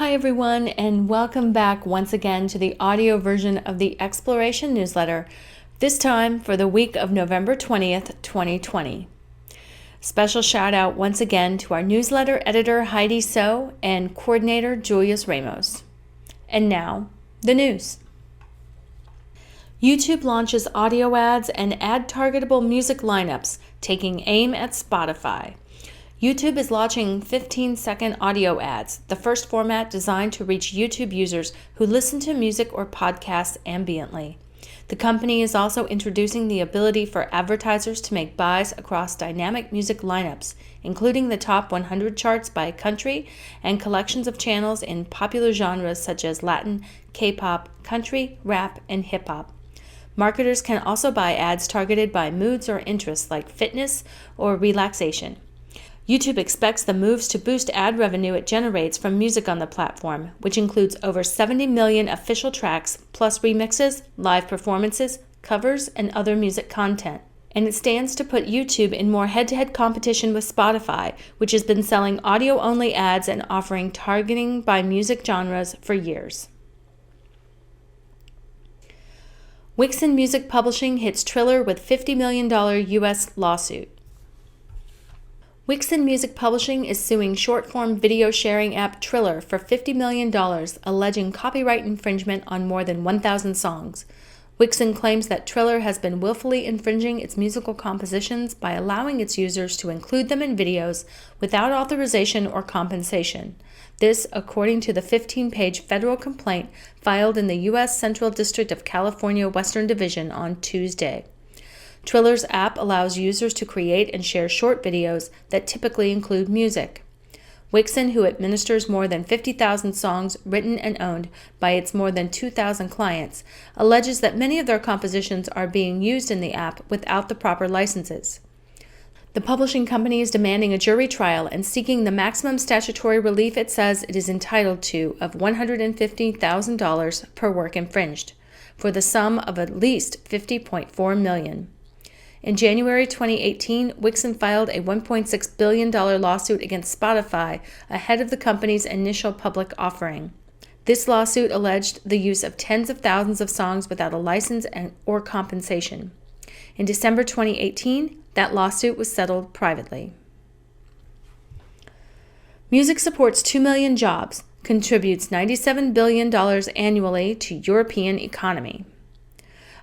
Hi everyone, and welcome back once again to the audio version of the Exploration newsletter, this time for the week of November 20th, 2020. Special shout out once again to our newsletter editor Heidi So and coordinator Julius Ramos. And now, the news. YouTube launches audio ads and ad targetable music lineups, taking aim at Spotify. YouTube is launching 15-second audio ads, the first format designed to reach YouTube users who listen to music or podcasts ambiently. The company is also introducing the ability for advertisers to make buys across dynamic music lineups, including the top 100 charts by country and collections of channels in popular genres such as Latin, K-pop, country, rap, and hip-hop. Marketers can also buy ads targeted by moods or interests like fitness or relaxation. YouTube expects the moves to boost ad revenue it generates from music on the platform, which includes over 70 million official tracks, plus remixes, live performances, covers, and other music content. And it stands to put YouTube in more head-to-head competition with Spotify, which has been selling audio-only ads and offering targeting by music genres for years. Wixen Music Publishing hits Triller with $50 million U.S. lawsuit. Wixen Music Publishing is suing short-form video sharing app Triller for $50 million, alleging copyright infringement on more than 1,000 songs. Wixen claims that Triller has been willfully infringing its musical compositions by allowing its users to include them in videos without authorization or compensation. This, according to the 15-page federal complaint filed in the U.S. Central District of California Western Division on Tuesday. Triller's app allows users to create and share short videos that typically include music. Wixen, who administers more than 50,000 songs written and owned by its more than 2,000 clients, alleges that many of their compositions are being used in the app without the proper licenses. The publishing company is demanding a jury trial and seeking the maximum statutory relief it says it is entitled to of $150,000 per work infringed, for the sum of at least $50.4 million. In January 2018, Wixen filed a $1.6 billion lawsuit against Spotify ahead of the company's initial public offering. This lawsuit alleged the use of tens of thousands of songs without a license or compensation. In December 2018, that lawsuit was settled privately. Music supports 2 million jobs, contributes $97 billion annually to European economy.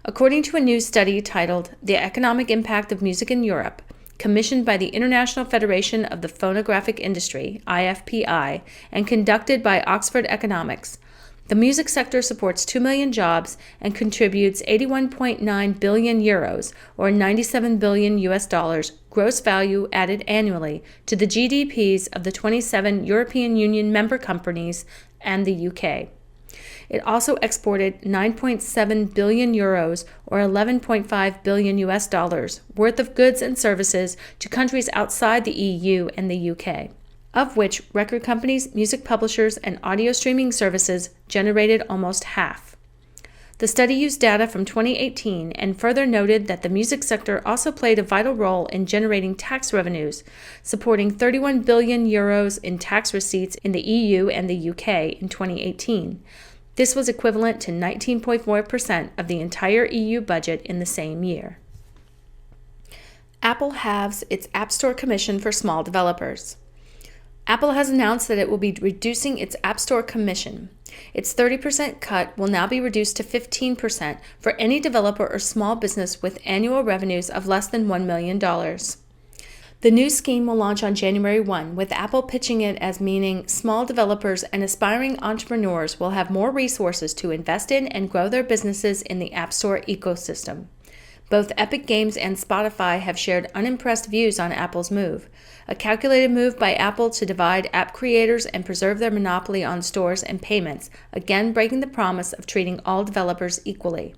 According to a new study titled The Economic Impact of Music in Europe, commissioned by the International Federation of the Phonographic Industry, IFPI, and conducted by Oxford Economics, the music sector supports 2 million jobs and contributes 81.9 billion euros, or $97 billion US dollars, gross value added annually to the GDPs of the 27 European Union member companies and the UK. It also exported 9.7 billion euros, or $11.5 billion US dollars, worth of goods and services to countries outside the EU and the UK, of which record companies, music publishers, and audio streaming services generated almost half. The study used data from 2018 and further noted that the music sector also played a vital role in generating tax revenues, supporting 31 billion euros in tax receipts in the EU and the UK in 2018. This was equivalent to 19.4% of the entire EU budget in the same year. Apple halves its App Store commission for small developers. Apple has announced that it will be reducing its App Store commission. Its 30% cut will now be reduced to 15% for any developer or small business with annual revenues of less than $1 million. The new scheme will launch on January 1, with Apple pitching it as meaning small developers and aspiring entrepreneurs will have more resources to invest in and grow their businesses in the App Store ecosystem. Both Epic Games and Spotify have shared unimpressed views on Apple's move, a calculated move by Apple to divide app creators and preserve their monopoly on stores and payments, again breaking the promise of treating all developers equally.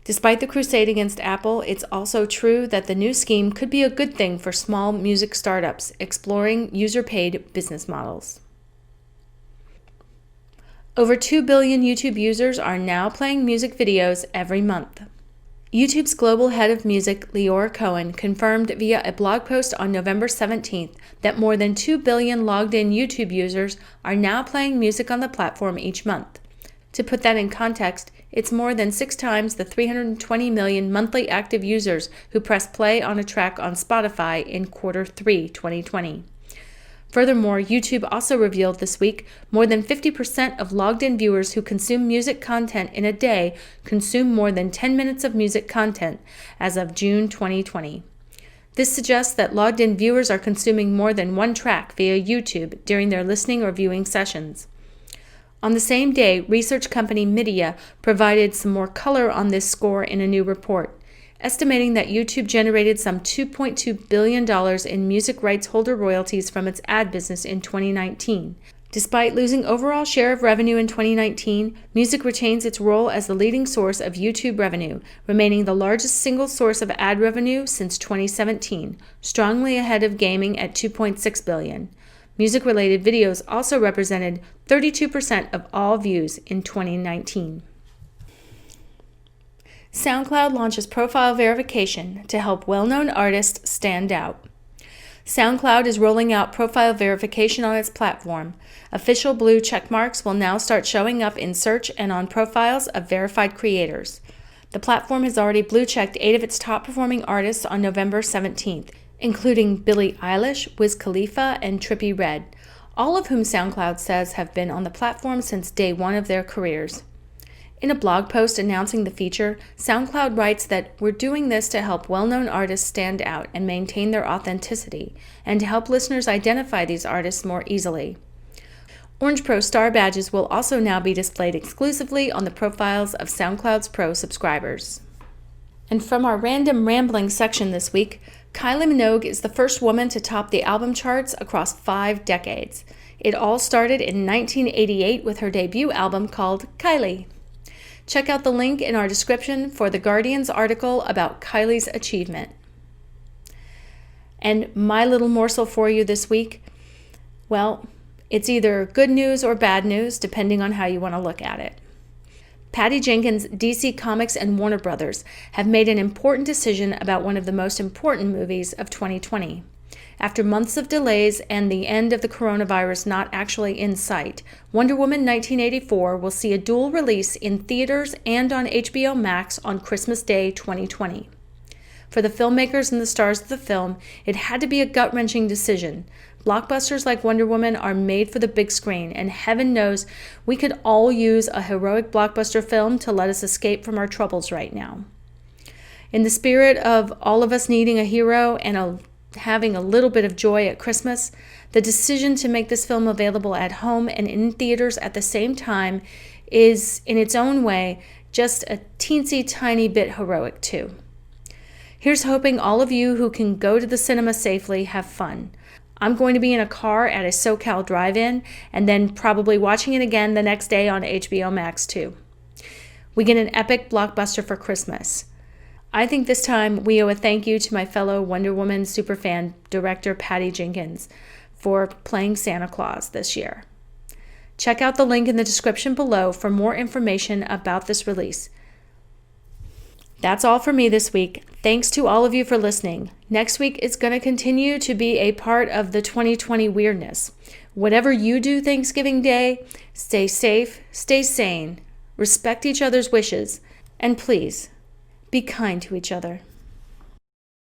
Despite the crusade against Apple, it's also true that the new scheme could be a good thing for small music startups exploring user-paid business models. Over 2 billion YouTube users are now playing music videos every month. YouTube's global head of music, Lior Cohen, confirmed via a blog post on November 17th that more than 2 billion logged-in YouTube users are now playing music on the platform each month. To put that in context, it's more than 6 times the 320 million monthly active users who press play on a track on Spotify in Q3 2020. Furthermore, YouTube also revealed this week more than 50% of logged-in viewers who consume music content in a day consume more than 10 minutes of music content as of June 2020. This suggests that logged-in viewers are consuming more than one track via YouTube during their listening or viewing sessions. On the same day, research company Media provided some more color on this score in a new report, estimating that YouTube generated some $2.2 billion in music rights holder royalties from its ad business in 2019. Despite losing overall share of revenue in 2019, music retains its role as the leading source of YouTube revenue, remaining the largest single source of ad revenue since 2017, strongly ahead of gaming at $2.6 billion. Music-related videos also represented 32% of all views in 2019. SoundCloud launches profile verification to help well-known artists stand out. SoundCloud is rolling out profile verification on its platform. Official blue checkmarks will now start showing up in search and on profiles of verified creators. The platform has already blue-checked 8 of its top-performing artists on November 17th, including Billie Eilish, Wiz Khalifa, and Trippie Redd, all of whom SoundCloud says have been on the platform since day one of their careers. In a blog post announcing the feature, SoundCloud writes that we're doing this to help well-known artists stand out and maintain their authenticity, and to help listeners identify these artists more easily. Orange Pro Star badges will also now be displayed exclusively on the profiles of SoundCloud's Pro subscribers. And from our random rambling section this week, Kylie Minogue is the first woman to top the album charts across 5 decades. It all started in 1988 with her debut album called Kylie. Check out the link in our description for The Guardian's article about Kylie's achievement. And my little morsel for you this week, well, it's either good news or bad news, depending on how you want to look at it. Patty Jenkins, DC Comics, and Warner Brothers have made an important decision about one of the most important movies of 2020. After months of delays and the end of the coronavirus not actually in sight, Wonder Woman 1984 will see a dual release in theaters and on HBO Max on Christmas Day 2020. For the filmmakers and the stars of the film, it had to be a gut-wrenching decision. Blockbusters like Wonder Woman are made for the big screen, and heaven knows we could all use a heroic blockbuster film to let us escape from our troubles right now. In the spirit of all of us needing a hero and having a little bit of joy at Christmas, the decision to make this film available at home and in theaters at the same time is, in its own way, just a teensy tiny bit heroic too. Here's hoping all of you who can go to the cinema safely have fun. I'm going to be in a car at a SoCal drive-in and then probably watching it again the next day on HBO Max too. We get an epic blockbuster for Christmas. I think this time we owe a thank you to my fellow Wonder Woman superfan director Patty Jenkins for playing Santa Claus this year. Check out the link in the description below for more information about this release. That's all for me this week. Thanks to all of you for listening. Next week is going to continue to be a part of the 2020 weirdness. Whatever you do Thanksgiving Day, stay safe, stay sane, respect each other's wishes, and please, be kind to each other.